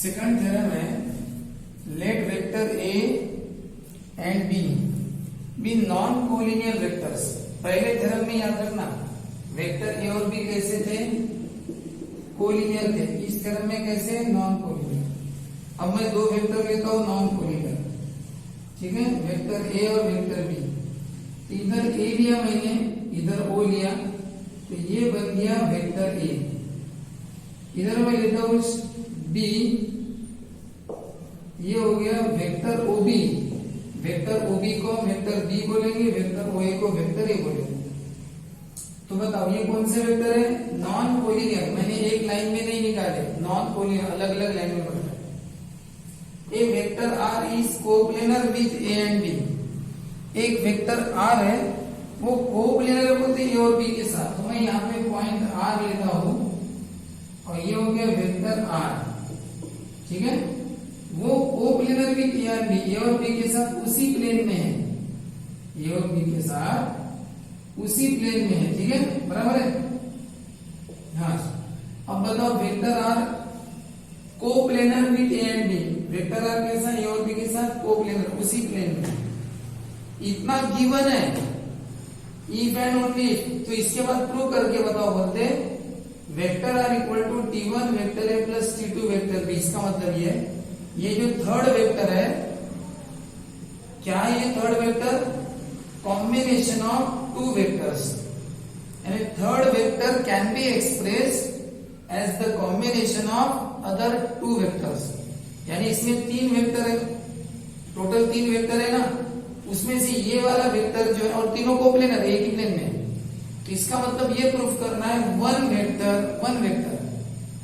Second theorem है let vector A and B be non collinear vectors. पहले theorem में याद रखना वेक्टर ए और बी कैसे थे, कोलिनियर थे। इस थ्योरम में कैसे, नॉन कोलिनियर। अब मैं दो वेक्टर लेता हूं नॉन कोलिनियर, ठीक है, वेक्टर ए और वेक्टर बी। तो इधर ए लिया मैंने, इधर ओ लिया, तो ये बन गया वेक्टर ए। इधर मैं लेता हूं बी, ये हो गया vector O B. Vector O B को वेक्टर बी बोलेंगे, वेक्टर ओ ए को वेक्टर ए बोलेंगे। तो बताओ ये कौन से वेक्टर है, नॉन कोलिनियर। मैंने एक लाइन में नहीं निकाले, नॉन कोलिनियर अलग अलग लाइन में बनता है। A vector R is coplanar with A and B. एक वेक्टर आर है वो कोप्लेनर बोलते हैं ए और बी के साथ। तो मैं यहाँ पे पॉइंट आर लेता हूं और ये हो गया वेक्टर आर, ठीक है। वो कोप्लेनर विथ ए और बी, ए और बी के साथ उसी प्लेन में है, ए और बी के साथ उसी प्लेन में है, ठीक है, बराबर है। हाँ, अब बताओ vector R coplanar with A and B. Vector R कैसा, ए और बी के साथ कोप्लेनर उसी प्लेन में। इतना गिवन है, इफ एंड ओनली इफ। तो इसके बाद प्रूव करके बताओ, बोलते vector R equal to T1 vector A plus T2 vector B. इसका मतलब ये जो थर्ड वेक्टर है, क्या है ये third vector, combination of two vectors. यानी third vector can be expressed as the combination of other two vectors. यानी इसमें तीन वेक्टर है, टोटल तीन वेक्टर है ना, उसमें से ये वाला वेक्टर जो है, और तीनों कोप्लेनर है, एक ही प्लेन में। तो इसका मतलब ये प्रूफ करना है वन वेक्टर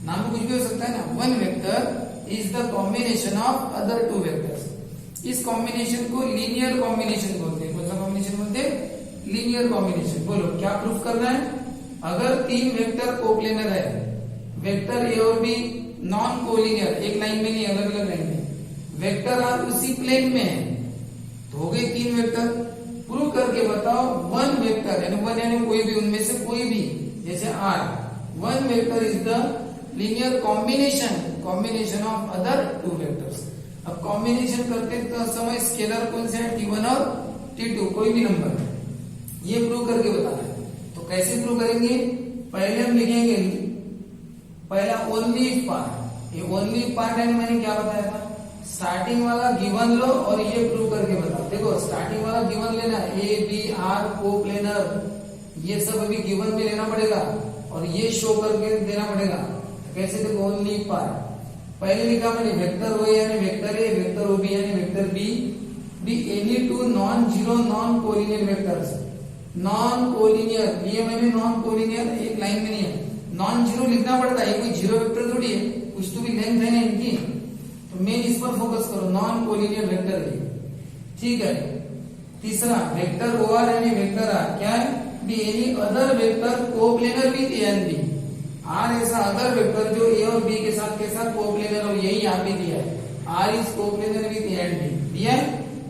नाम तो कुछ भी हो सकता है ना, one vector is the combination of other two vectors. इस कॉम्बिनेशन को लीनियर कॉम्बिनेशन बोलते हैं। कौन सा कॉम्बिनेशन बोलते हैं, लीनियर कॉम्बिनेशन। बोलो क्या प्रूफ करना है, अगर तीन वेक्टर कोप्लेनर है, वेक्टर ए और बी नॉन कोलिनियर, एक लाइन में नहीं अलग अलग लाइन में, वेक्टर आर उसी प्लेन में है, तो हो गए तीन वेक्टर। प्रूव करके बताओ वन वेक्टर, यानी वन यानी कोई भी, उनमें से कोई भी, जैसे R, one vector is the linear combination of other two vectors. अब कॉम्बिनेशन करते तो समय स्केलर कौन से है, T1 और T2, कोई भी नंबर, ये प्रूव करके बताना है। तो कैसे प्रूव करेंगे, पहले हम लिखेंगे पहला ओनली इफ पार्ट। ये ओनली पार्ट है, मैंने क्या बताया था, स्टार्टिंग वाला गिवन लो और ये प्रूव करके बताओ। देखो स्टार्टिंग वाला गिवन लेना, ए बी आर कोप्लेनर, ये सब अभी गिवन में लेना पड़ेगा और ये शो करके देना पड़ेगा। कैसे, देखो ओनली पार्ट पहले लिखा मैंने वेक्टर ओ यानी vector A, vector O B यानी vector B, be any two non zero non collinear vectors. Non collinear ये मैंने नॉन कोलिनियर एक लाइन में नहीं है, नॉन जीरो लिखना पड़ता है, कोई जीरो वेक्टर थोड़ी है, कुछ तो भी लेंथ है ना इनकी। तो मेन इस पर फोकस करो, नॉन कोलिनियर वेक्टर है, ठीक है। तीसरा वेक्टर ओ आर यानी वेक्टर आर क्या है, be any other vector coplanar with A and B. R ऐसा अदर वेक्टर जो ए और बी के साथ कोप्लेनर, और यही यहाँ पे दिया है, R is coplanar with A and B दिया है।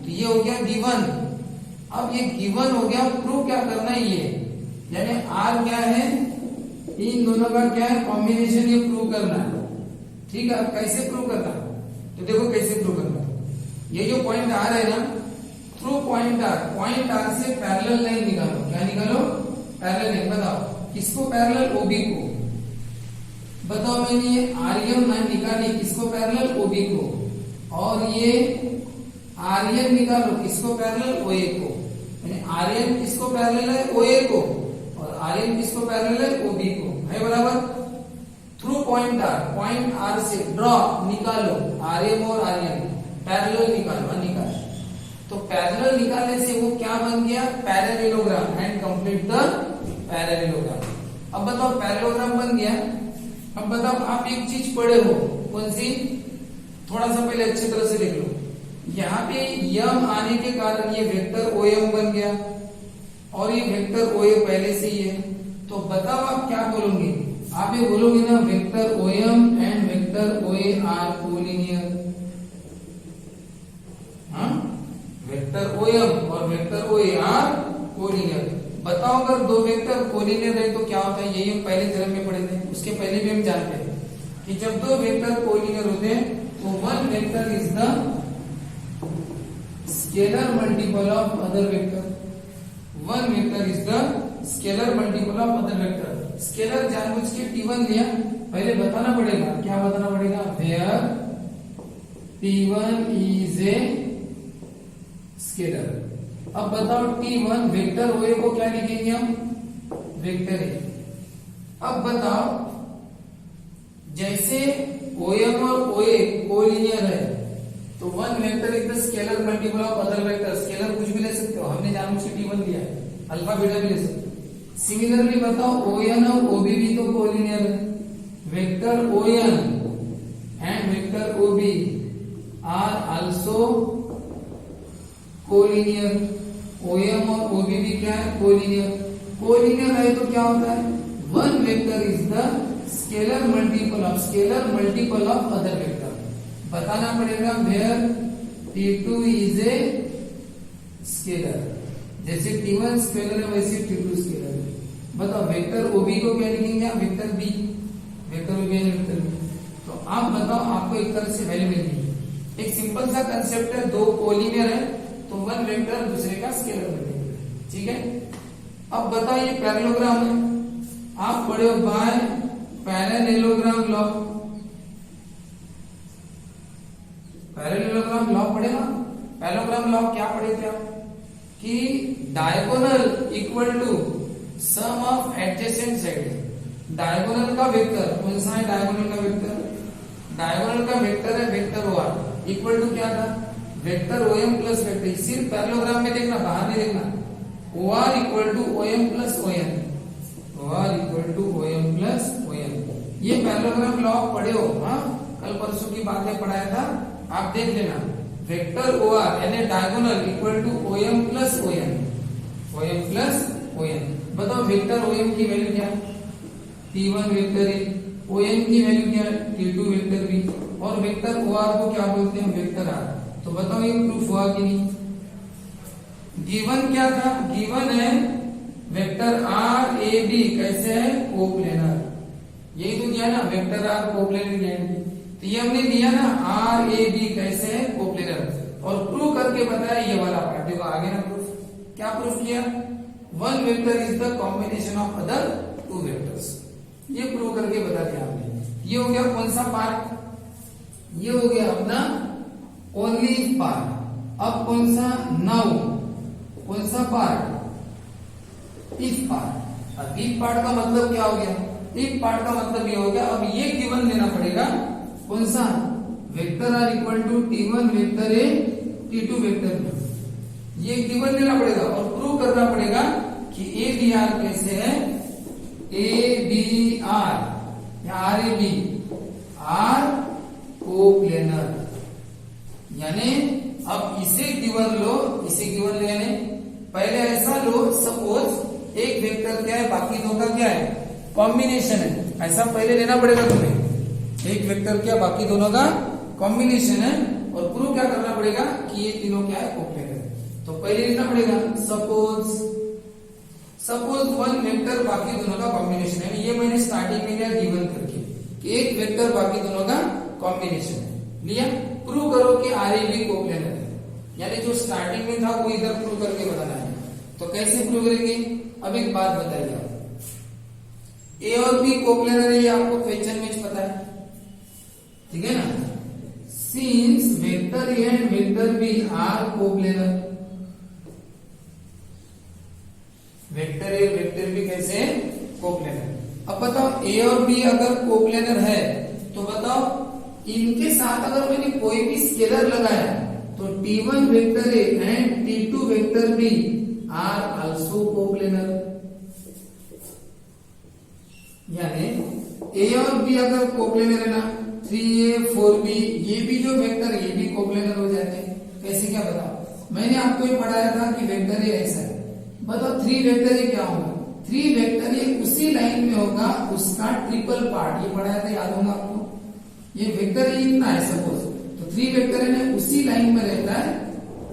तो ये हो गया गिवन। अब ये गिवन हो गया, प्रूव क्या करना है ये, यानी आर क्या है, इन दोनों का क्या है कॉम्बिनेशन, ये प्रूव करना है, ठीक है। अब कैसे प्रूव करना, तो देखो कैसे प्रूव करना, ये जो पॉइंट आर है ना, थ्रू पॉइंट आर से पैरेलल लाइन निकालो। क्या निकालो, पैरेलल लाइन। बताओ किसको पैरेलल, ओबी को। बताओ मैंने ये आर्यन लाइन निकाली, किसको पैरेलल, ओबी को, और ये आर्यन निकालो किसको पैरेलल, ओए को। यानी आर्यन किसको पैरेलल है, ओए को, और आर्यन किसको पैरेलल है, ओबी को, है बराबर। थ्रू पॉइंट आर से ड्रॉ निकालो आर्यन और आर्यन, पैरेलल निकालो, निकालो। तो पैरेलल निकालने से वो क्या बन गया, parallelogram, and complete the parallelogram. अब बताओ पैरेललोग्राम बन गया। अब बताओ आप एक चीज पढ़े हो, कौन सी, थोड़ा सा पहले अच्छी तरह से देख लो। यहाँ पे यम आने के कारण ये वेक्टर ओ एम बन गया, और ये वेक्टर ओ ए पहले से ही है। तो बताओ आप क्या बोलोगे, आप ये बोलोगे ना vector O M and vector O A are collinear. हाँ, वेक्टर ओ एम और vector O A are collinear. बताओ अगर दो वेक्टर कोलिनियर है तो क्या होता है, यही हम पहले थ्योरम में पढ़े थे, उसके पहले भी हम जानते हैं कि जब दो वेक्टर कोलिनियर होते हैं तो one vector is the scalar multiple of other vector. One vector is the scalar multiple of other vector. Scalar जानबूझ के T1 लिया, पहले बताना पड़ेगा, क्या बताना पड़ेगा, where T1 is a scalar. अब बताओ T1 वेक्टर ओए को क्या लिखेंगे हम, वेक्टर ए। अब बताओ जैसे OM और OA कोलिनियर है तो one vector is the scalar multiple of other vector. Scalar कुछ भी ले सकते हो, हमने जानबूझ के T1 लिया है, अल्फा बीटा भी ले सकते हो। सिमिलरली बताओ ON और OB भी तो कोलिनियर है, vector ON and vector OB are also collinear. OM और OB भी क्या है, कोलिनियर। कोलिनियर है तो क्या होता है, one vector is the scalar multiple of other vector. बताना पड़ेगा where T2 is a scalar. जैसे T1 स्केलर है वैसे T2 स्केलर है। बताओ वेक्टर OB को क्या लिखेंगे, वेक्टर B, वेक्टर OB है वेक्टर B। तो आप बताओ, आपको एक तरह से वैल्यू मिल गई। एक सिंपल सा कंसेप्ट है, दो कोलिनियर है तो वन वेक्टर दूसरे का स्केलर मल्टीपल है, ठीक है। अब बताओ ये पैरेललोग्राम है, आप पढ़े हो by parallelogram law. Parallelogram law पढ़े ना, पैरेललोग्राम लॉ क्या पढ़े थे आप, कि diagonal equal to sum of adjacent side. Diagonal का वेक्टर कौन सा है, डायगोनल का वेक्टर, डायगोनल का वेक्टर है वेक्टर OR इक्वल टू क्या था, वेक्टर OM प्लस वेक्टर। सिर्फ पैरेललोग्राम में देखना, बाहर नहीं देखना। OR equal to OM plus ON, OR equal to OM plus ON। ये पैरेललोग्राम लॉ पढ़े हो, हाँ कल परसों की बातें पढ़ाया था, आप देख लेना। वेक्टर OR यानी diagonal equal to OM plus ON, OM plus ON। बताओ वेक्टर OM की वैल्यू क्या, T1 वेक्टर है, ON की वैल्यू क्या है, T2 वेक्टर भी, और वेक्टर OR को क्या बोलते हैं, वेक्टर R। तो बताओ ये प्रूफ हुआ कि नहीं। गिवन क्या था, गिवन है वेक्टर RAB कैसे है, कोप्लेनर। यही तो दिया ना, वेक्टर R कोप्लेनर गारंटी। तो ये हमने दिया ना, RAB कैसे है, कोप्लेनर, और प्रूव करके बताया ये वाला पार्ट। देखो आगे ना प्रूफ, क्या प्रूफ किया, one vector is the combination of other two vectors. ये प्रूव करके बता दिया हमने। ये हो गया कौन सा पार्ट, ये हो गया अपना ओनली पार्ट। अब कौन सा, नाउ कौन सा पार्ट, इफ पार्ट। अब इफ पार्ट का मतलब क्या हो गया, इफ पार्ट का मतलब ये हो गया, अब ये गिवन लेना पड़ेगा कौन सा, vector R equal to T1 vector A T2 vector B। ये गिवन लेना पड़ेगा और प्रूव करना पड़ेगा कि ABR कैसे है, ABR या RAB R कोप्लेनर। यानी अब इसे गिवन लो, इसे गिवन लेने पहले ऐसा लो, सपोज एक वेक्टर क्या है, बाकी दो का क्या है, कॉम्बिनेशन है। ऐसा पहले लेना पड़ेगा तुम्हें, एक वेक्टर क्या बाकी दोनों का कॉम्बिनेशन है, और प्रूव क्या करना पड़ेगा कि ये तीनों क्या है, कोप्लेनर। तो पहले लेना पड़ेगा सपोज वन वेक्टर बाकी दोनों का कॉम्बिनेशन है। ये मैंने स्टार्टिंग में लिया गिवन करके कि एक वेक्टर बाकी दोनों का कॉम्बिनेशन है, लिया। प्रूव करो कि RAB कोप्लेनर है, यानी जो स्टार्टिंग में था वो इधर प्रूव करके बताना है। तो कैसे प्रूव करेंगे, अब एक बात बताइए आप, A और B कोप्लेनर है, ये आपको क्वेश्चन में पता है, ठीक है ना। Since vector A and vector B are coplanar, vector A vector B कैसे है, कोप्लेनर। अब बताओ A और B अगर कोप्लेनर है तो बताओ इनके साथ अगर मैंने कोई भी स्केलर लगाया तो T1 vector A and T2 vector B are also coplanar. यानी A और B अगर कोप्लेनर है ना, 3A 4B, ये भी जो वेक्टर ये भी कोप्लेनर हो जाते हैं। कैसे, क्या बताओ, मैंने आपको ये पढ़ाया था कि वेक्टर A ऐसा है। बताओ 3 वेक्टर A क्या होगा, 3 वेक्टर A उसी लाइन में होगा, उसका ट्रिपल पार्ट, ये पढ़ाया था, याद होगा आपको। ये वेक्टर A इतना है सपोज, तो 3 वेक्टर A उसी लाइन में रहता है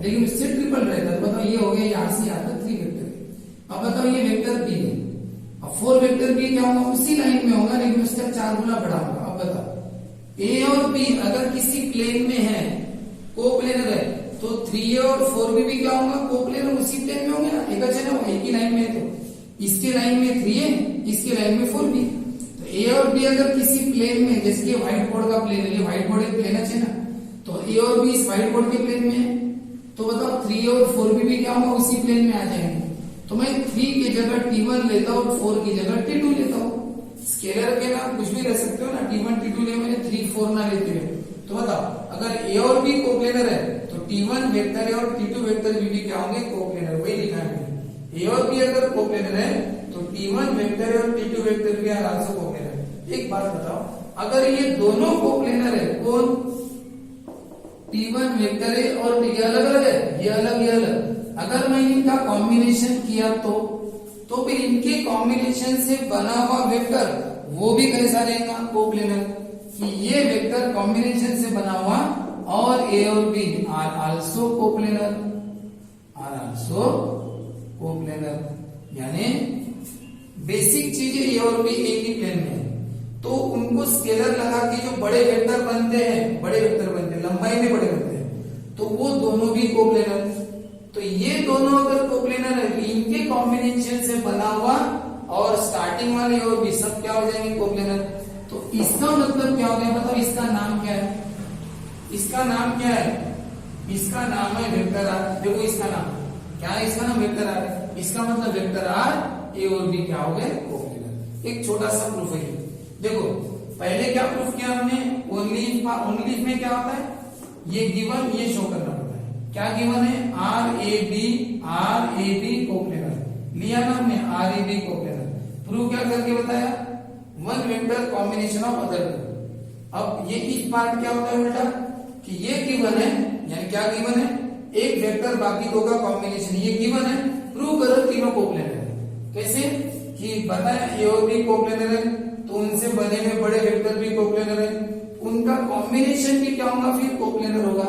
लेकिन उससे ट्रिपल रहता है। बताओ ये हो गया, यहां से आता 3 वेक्टर A। अब बताओ ये वेक्टर B है, अब 4 वेक्टर B क्या होगा, उसी लाइन में होगा लेकिन उसका 4 गुना बड़ा होगा। अब बताओ ए और बी अगर किसी प्लेन में है, कोप्लेनर है, तो 3A और 4B भी क्या होगा, कोप्लेनर उसी प्लेन में होंगे ना, एक ही लाइन में है। तो इसके लाइन में 3A, इसके लाइन में 4B। तो ए और बी अगर किसी प्लेन में, जैसे कि व्हाइट बोर्ड का प्लेन है, ये व्हाइट बोर्ड एक प्लेन है ना, तो ए और बी इस व्हाइट बोर्ड के प्लेन में है, तो बताओ 3A और 4B भी क्या होगा, उसी प्लेन में आ जाएंगे। तो मैं 3 की जगह T1 लेता हूँ, 4 की जगह T2 लेता हूँ। स्केलर के ना कुछ भी ले सकते हो ना, T1 T2 ले, मैंने 3 4 ना लेते हुए। तो बताओ अगर ए और बी कोप्लेनर है तो T1 वेक्टर है और T2 वेक्टर भी क्या होंगे, कोप्लेनर। वही लिखा है ए और बी अगर कोप्लेनर है तो T1 वेक्टर है और T2 वेक्टर भी आराम से कोप्लेनर। एक बात बताओ, अगर ये दोनों कोप्लेनर है, कौन, T1 वेक्टर है और ये अलग अलग है, ये अलग ये अलग, अगर मैं इनका कॉम्बिनेशन किया तो फिर इनके कॉम्बिनेशन से बना हुआ वेक्टर वो भी कैसा रहेगा, कोप्लेनर। कि ये वेक्टर कॉम्बिनेशन से बना हुआ और ए और बी आर आल्सो कोप्लेनर, यानी बेसिक चीजें ए और बी एक ही प्लेन में है, तो उनको स्केलर लगा के जो बड़े वेक्टर बनते हैं, लंबाई में बड़े बनते हैं, तो वो दोनों भी कोप्लेनर। तो ये दोनों अगर कोप्लेनर है, इनके कॉम्बिनेशन से बना हुआ और स्टार्टिंग वाले और भी सब क्या हो जाएंगे, कोप्लेनर। तो इसका मतलब क्या हो गया, बताओ इसका नाम क्या है, इसका नाम क्या है, इसका नाम है वेक्टर आर। देखो इसका नाम क्या है, इसका नाम वेक्टर आर है। इसका मतलब वेक्टर आर ए और बी क्या हो गए, कोप्लेनर। एक छोटा सा प्रूफ है, देखो पहले क्या प्रूफ किया हमने, ओनली में क्या होता है, ये गिवन, ये शो करना पड़ता है। क्या गिवन है, आर ए बी कोप्लेनर लिया ना हमने, are A B coplanar. Proof क्या करके बताया, one vector combination of other two. अब ये इस पार्ट क्या होता है उल्टा, कि ये गिवन है, यानी क्या गिवन है, एक वेक्टर बाकी दो का कॉम्बिनेशन, ये गिवन है, प्रूव करो तीनों कोप्लेनर है। कैसे, कि बताया ए और बी कोप्लेनर है, तो उनसे बने हुए बड़े वेक्टर भी कोप्लेनर है, उनका कॉम्बिनेशन भी क्या होगा, फिर कोप्लेनर होगा।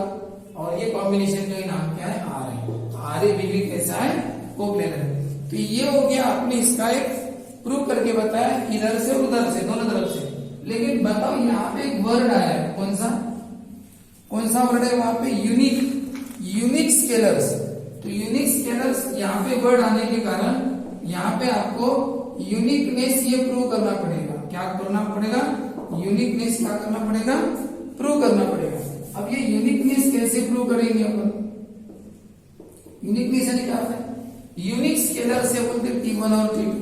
और ये कॉम्बिनेशन का नाम क्या है, आर है। तो आर ए बी भी कैसा है, कोप्लेनर। तो ये हो गया आपने इसका एक प्रूव करके बताया, इधर से और उधर से, दोनों तरफ से। लेकिन बताओ यहाँ पे एक वर्ड आया है, कौन सा वर्ड है वहां पे, यूनिक स्केलर्स। तो यूनिक स्केलर्स यहाँ पे वर्ड आने के कारण यहाँ पे आपको यूनिकनेस ये प्रूव करना पड़ेगा। क्या करना पड़ेगा, यूनिकनेस क्या करना पड़ेगा, प्रूव करना पड़ेगा। अब ये यूनिकनेस कैसे प्रूव करेंगे अपन, यूनिकनेस यानी क्या होता है, यूनिक स्केलर से बोलते T1 और T2,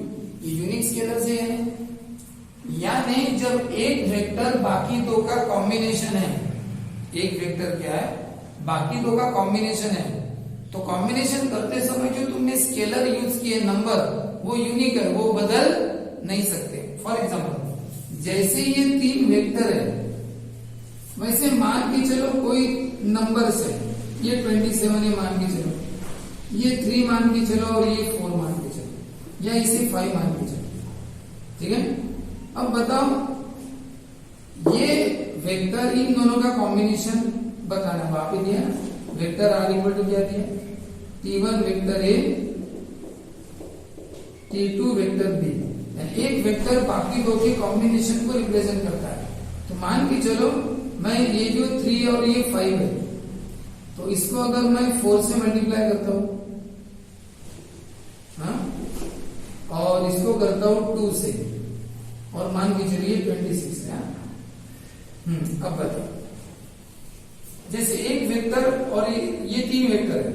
ये यूनिक स्केलर से है, यानी जब एक वेक्टर बाकी दो का कॉम्बिनेशन है, एक वेक्टर क्या है, बाकी दो का कॉम्बिनेशन है, तो कॉम्बिनेशन करते समय जो तुमने स्केलर यूज किए नंबर, वो यूनिक है, वो बदल नहीं सकते। फॉर एग्जाम्पल जैसे ये 3 वेक्टर है, वैसे मान के चलो कोई नंबर से, ये 27 है मान के चलो, ये 3 मान के चलो और ये 4 मान के चलो, या इसे 5 मान के चलो, ठीक है। अब बताओ ये वेक्टर इन दोनों का कॉम्बिनेशन बताना, वहां पे दिया वेक्टर आर इक्वल टू क्या दिया, T1 vector A, T2 vector B. एक वेक्टर बाकी दो के कॉम्बिनेशन को रिप्रेजेंट करता है। तो मान के चलो मैं ये जो 3 और ये 5 है, तो इसको अगर मैं 4 से मल्टीप्लाई करता हूं, हाँ, और इसको करता हूं 2 से, और मान के चलिए 26 है। अब बताओ, जैसे एक वेक्टर और ये 3 वेक्टर है,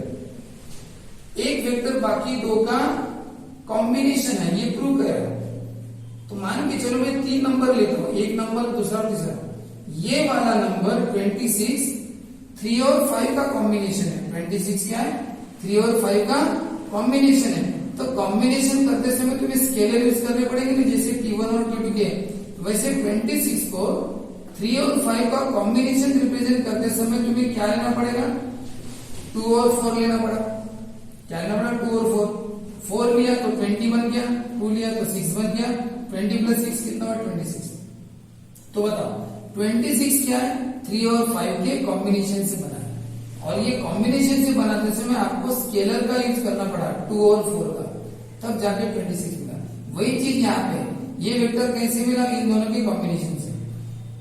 एक वेक्टर बाकी दो का कॉम्बिनेशन है, ये प्रूव करेगा। तो मान के चलो मैं 3 नंबर लेता हूं, एक नंबर दूसरा तीसरा, ये वाला नंबर 26 3 और 5 का कॉम्बिनेशन है। 26 क्या है, 3 और 5 का कॉम्बिनेशन है। तो कॉम्बिनेशन करते समय तुम्हें स्केलर यूज करने पड़ेंगे ना, जैसे T1 और T2 के, वैसे 26 को 3 और 5 का कॉम्बिनेशन रिप्रेजेंट करते समय तुम्हें क्या लेना पड़ेगा, 2 और 4 लेना पड़ा। क्या लेना पड़ा, 2 और 4। 4 लिया तो 20 बन गया, 2 लिया तो 6 बन गया, 20 प्लस 6 कितना हुआ, 26। तो बताओ 26 क्या है, 3 और 5 के कॉम्बिनेशन से बना है। और ये कॉम्बिनेशन से बनाते समय आपको स्केलर का यूज करना पड़ा, 2 और 4 का, तब जाके 26 मिला। वही चीज यहाँ पे, ये वेक्टर कैसे मिला, इन दोनों के कॉम्बिनेशन से।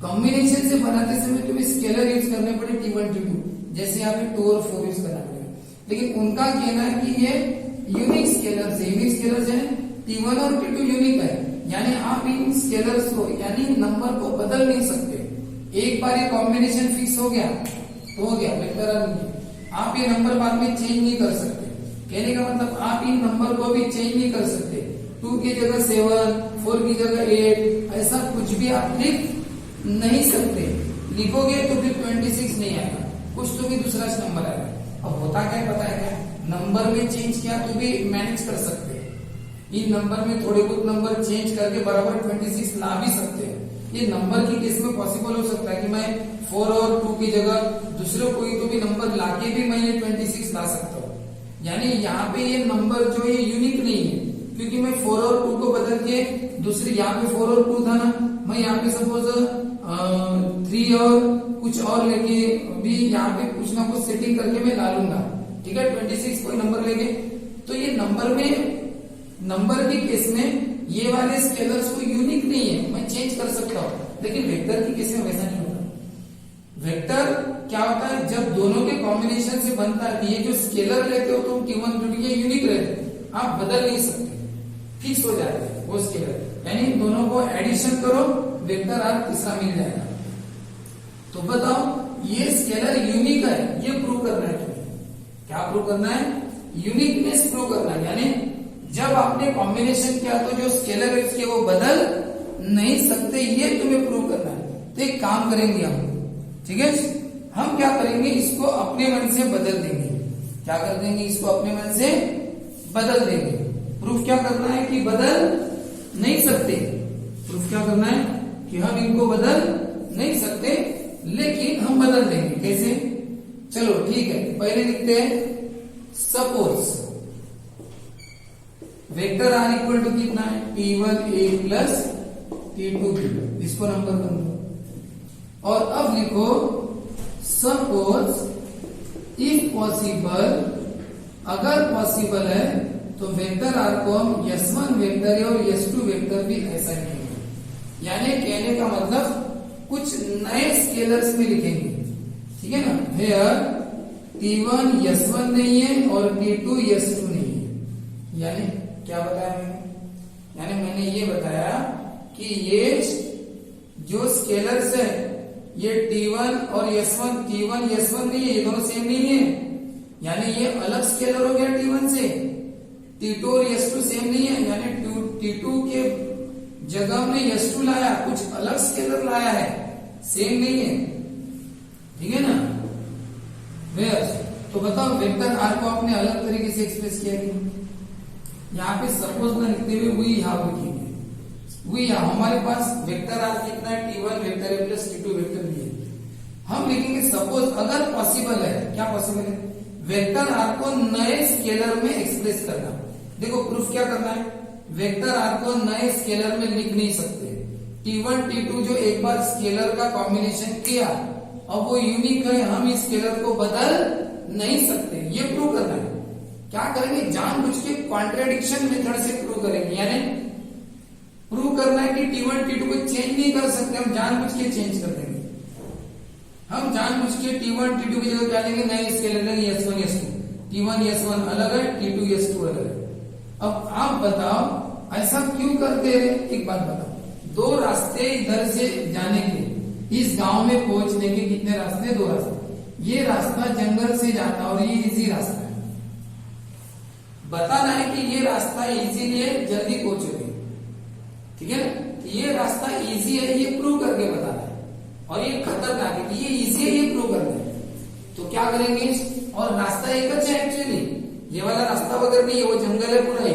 कॉम्बिनेशन से बनाते समय तुम्हें स्केलर यूज करने पड़े T1 T2, जैसे यहाँ पे 2 और 4 यूज करना पड़ेगा, लेकिन उनका कहना है कि ये यूनिक स्केलर है। यूनिक स्केलर है T1 और T2 यूनिक है, यानी आप इन स्केलर्स को यानी नंबर को बदल नहीं सकते। एक बार ये कॉम्बिनेशन फिक्स हो गया तो हो गया, वेक्टर आप ये नंबर बाद में चेंज नहीं कर सकते। कहने का मतलब आप इन नंबर को भी चेंज नहीं कर सकते। 2 की जगह 7, 4 की जगह 8, ऐसा कुछ भी आप लिख नहीं सकते। लिखोगे तो फिर 26 नहीं आएगा, कुछ तो भी दूसरा नंबर आएगा। अब होता क्या पता है क्या, नंबर में चेंज किया तो भी मैनेज कर सकते हैं। इन नंबर में थोड़े बहुत नंबर चेंज करके बराबर 26 ला भी सकते हैं। ये नंबर की केस में पॉसिबल हो सकता है कि मैं 4 और 2 की जगह दूसरे कोई तो भी नंबर लाके भी मैं ये 26 ला सकता हूँ। यानी यहाँ पे ये नंबर जो है यूनिक नहीं है, क्योंकि मैं 4 और 2 को बदल के दूसरी, यहाँ पे 4 और 2 था ना, मैं यहाँ पे सपोज 3 और कुछ और लेके भी यहाँ पे कुछ ना कुछ सेटिंग करके मैं ला लूंगा, ठीक है। 26 कोई नंबर लेके, तो ये नंबर में, नंबर के केस में ये वाले स्केलर्स को यूनिक नहीं है, मैं चेंज कर सकता हूँ। लेकिन वेक्टर की केस में वैसा नहीं होता। वेक्टर क्या होता है, जब दोनों के कॉम्बिनेशन से बनता है, ये जो स्केलर लेते हो तुम T1 T2 ये यूनिक रहते, आप बदल नहीं सकते, फिक्स हो जाते हैं वो स्केलर। यानी दोनों को एडिशन करो, वेक्टर आर तीसरा मिल जाएगा। तो बताओ ये स्केलर यूनिक है, ये प्रूव करना है तुम्हें। क्या प्रूव करना है, यूनिकनेस प्रूव करना है। यानी जब आपने कॉम्बिनेशन किया तो जो स्केलर है उसके वो बदल नहीं सकते, ये तुम्हें प्रूव करना है। तो एक काम करेंगे हम, ठीक है, हम क्या करेंगे, इसको अपने मन से बदल देंगे। क्या कर देंगे, इसको अपने मन से बदल देंगे। प्रूफ क्या करना है कि बदल नहीं सकते। प्रूफ क्या करना है कि हम इनको बदल नहीं सकते, लेकिन हम बदल देंगे। कैसे, चलो ठीक है, पहले लिखते हैं suppose vector R equal to कितना है, T1 A plus T2 B, इसको नंबर कर दो। और अब लिखो सपोज इफ पॉसिबल, अगर पॉसिबल है तो वेक्टर आर को हम S1 वेक्टर और S2 वेक्टर भी ऐसा लिखेंगे। यानी कहने का मतलब कुछ नए स्केलर्स में लिखेंगे, ठीक है ना। हेयर T1 S1 नहीं है और T2 S2 नहीं है। यानी क्या बताया मैंने, यानी मैंने ये बताया कि ये जो स्केलर्स है ये T1 और S1, T1 S1 नहीं है, ये दोनों सेम नहीं है। यानी ये अलग स्केलर हो गया T1 से। T2 और S2 सेम नहीं है, यानी T2 के जगह में S2 लाया, कुछ अलग स्केलर लाया है, सेम नहीं है, ठीक है ना। वेयर, तो बताओ वेक्टर आर को आपने अलग तरीके से एक्सप्रेस किया है। यहाँ पे सपोज ना लिखते हुए वी यहाँ लिखेंगे, वी यहाँ हमारे पास वेक्टर आर कितना है, T1 वेक्टर है प्लस T2 वेक्टर भी है। हम लिखेंगे सपोज अगर पॉसिबल है, क्या पॉसिबल है, वेक्टर आर को नए स्केलर में एक्सप्रेस करना। देखो प्रूफ क्या करना है, वेक्टर आर को नए स्केलर में लिख नहीं सकते। T1 T2 जो एक बार स्केलर का कॉम्बिनेशन किया, अब वो यूनिक है, हम इस स्केलर को बदल नहीं सकते, ये प्रूव करना है। क्या करेंगे, जानबूझ के कॉन्ट्रेडिक्शन मेथड से प्रूव करेंगे। यानी प्रूव करना है कि T1 T2 को चेंज नहीं कर सकते, हम जानबूझ के चेंज कर देंगे। हम जानबूझ के T1 T2 की जगह क्या लेंगे, नए स्केलर लेंगे S1 S2। T1 S1 अलग है, T2 S2 अलग है। अब आप बताओ ऐसा क्यों करते हैं। एक बात बताओ, दो रास्ते इधर से जाने के, इस गांव में पहुंचने के कितने रास्ते, दो रास्ते। ये रास्ता जंगल से जाता और ये इजी रास्ता है। बताना है कि ये रास्ता इजीली है, जल्दी पहुंचोगे, ठीक है ना। ये रास्ता इजी है, ये प्रूव करके बताना है। और ये खतरनाक है कि ये इजी है, ये प्रूव करना है। तो क्या करेंगे, और रास्ता एक है एक्चुअली, ये वाला रास्ता वगैरह नहीं है, वो जंगल है पूरा ही।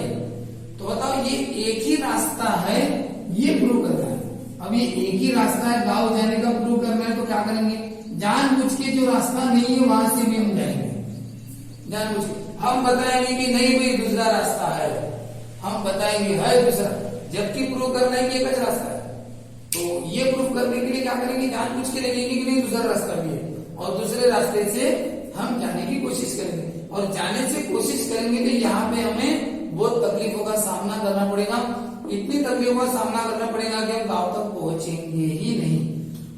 तो बताओ ये एक ही रास्ता है, ये प्रूव करना है। अब ये एक ही रास्ता है, गांव जाने का प्रूव करना है, तो क्या करेंगे, जानबूझ के जो रास्ता नहीं है वहां से भी हम जाएंगे। जानबूझ के हम बताएंगे कि नहीं भाई दूसरा रास्ता है, हम बताएंगे है दूसरा, जबकि प्रूव करना है कि एक रास्ता है। तो ये प्रूव करने के लिए क्या करेंगे, जानबूझ के लगेंगे कि नहीं दूसरा रास्ता भी है, और दूसरे रास्ते से हम जाने की कोशिश करेंगे। और जाने से कोशिश करेंगे तो यहाँ पे हमें बहुत तकलीफों का सामना करना पड़ेगा। इतनी तकलीफों का सामना करना पड़ेगा कि हम गांव तक पहुंचेंगे ही नहीं।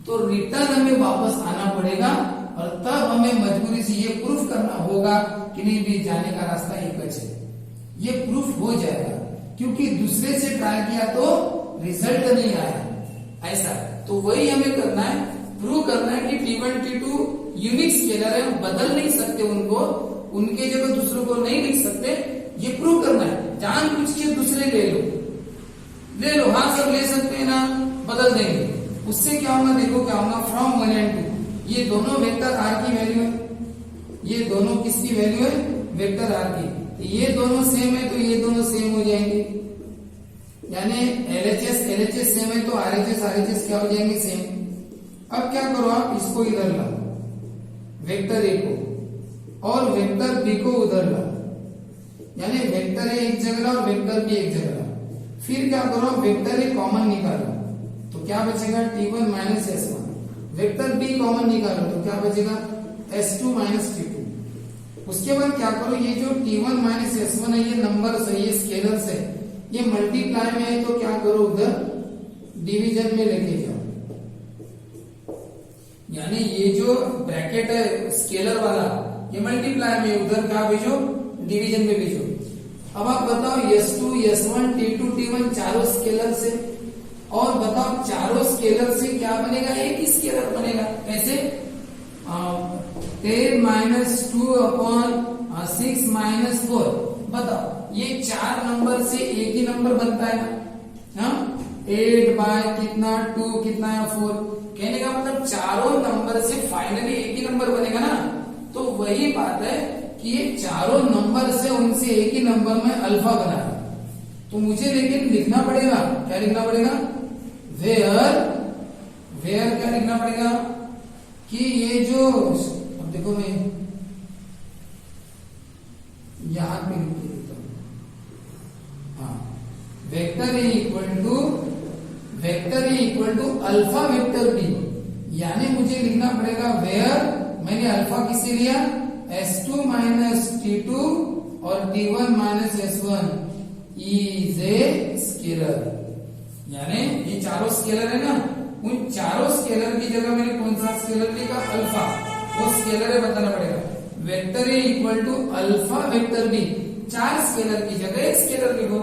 तो रिटर्न हमें वापस आना पड़ेगा और तब हमें मजबूरी से ये प्रूफ करना होगा कि नहीं भी जाने का रास्ता एक है। ये प्रूफ हो जाएगा क्योंकि दूसरे से ट्राई किया तो रिजल्ट नहीं आया ऐसा। तो वही हमें करना है, प्रूव करना है कि T1 T2 यूनिक स्केलर है, हम बदल नहीं सकते उनको, उनके जगह दूसरों को नहीं लिख सकते, ये प्रूव करना है। जान पूछ के दूसरे ले लो, हाँ सब ले सकते हैं ना, बदल देंगे। उससे क्या होगा, देखो क्या होगा, फ्रॉम 1 and 2 ये दोनों वेक्टर आर की वैल्यू है, ये दोनों किसकी वैल्यू है, वेक्टर आर की। ये दोनों सेम है तो ये दोनों सेम हो जाएंगे, यानी LHS सेम है तो RHS क्या हो जाएंगे, सेम। अब क्या करो आप, इसको इधर लाओ वेक्टर ए को और वेक्टर बी को उधर लाओ, यानी वेक्टर ए एक जगह और वेक्टर बी एक जगह। फिर क्या करो, वेक्टर ए कॉमन निकालो तो क्या बचेगा, T1 minus S1। Vector B common निकालो तो क्या बचेगा, S2 माइनस T2। उसके बाद क्या करो, ये जो T1 माइनस S1 है ये नंबर है, ये स्केलर है, ये मल्टीप्लाई में है तो क्या करो, उधर डिवीजन में लेके जाओ। यानी ये जो ब्रैकेट है स्केलर वाला ये मल्टीप्लाई में, उधर क्या भेजो, डिवीजन में भेजो। अब आप बताओ S2 S1 T2 T1 चारों स्केलर से, और बताओ चारों स्केलर से क्या बनेगा, एक ही स्केलर बनेगा। कैसे, 10 माइनस 2 अपॉन 6 माइनस 4। बताओ ये चार नंबर से एक ही नंबर बनता है ना, 8 बाय कितना 2 कितना है 4। कहने का मतलब चारों नंबर से फाइनली एक ही नंबर बनेगा ना। तो वही बात है कि ये चारों नंबर से उनसे एक ही नंबर में अल्फा बना है। तो मुझे लेकिन लिखना पड़ेगा, क्या लिखना पड़ेगा, वेयर क्या लिखना पड़ेगा कि ये जो, अब देखो मैं यहां पे लिख देता हूं, हाँ, vector A equal to alpha vector B, यानी मुझे लिखना पड़ेगा वेयर, मैंने अल्फा किसे लिया, S2 माइनस T2 और T1 minus S1 is a scalar. यानी ये चारों स्केलर है ना, उन चारों स्केलर की जगह मैंने कौन सा स्केलर लिखा, अल्फा, वो स्केलर है बताना पड़ेगा। Vector A equal to alpha vector B, चार स्केलर की जगह एक स्केलर लिखो।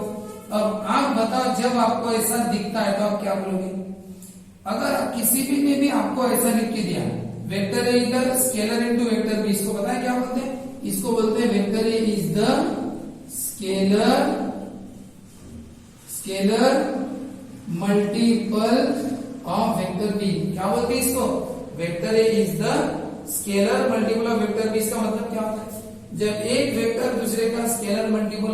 अब आप बताओ जब आपको ऐसा दिखता है तो आप क्या बोलोगे, अगर किसी भी ने भी आपको ऐसा लिख के दिया, वेक्टर ए इधर स्केलर इनटू वेक्टर बी, इसको पता है क्या बोलते हैं, इसको बोलते हैं vector A is the scalar multiple of vector B. क्या बोलते हैं इसको, vector A is the scalar multiple of vector B. इसका मतलब क्या होता है, जब एक वेक्टर दूसरे का स्केलर मल्टीपल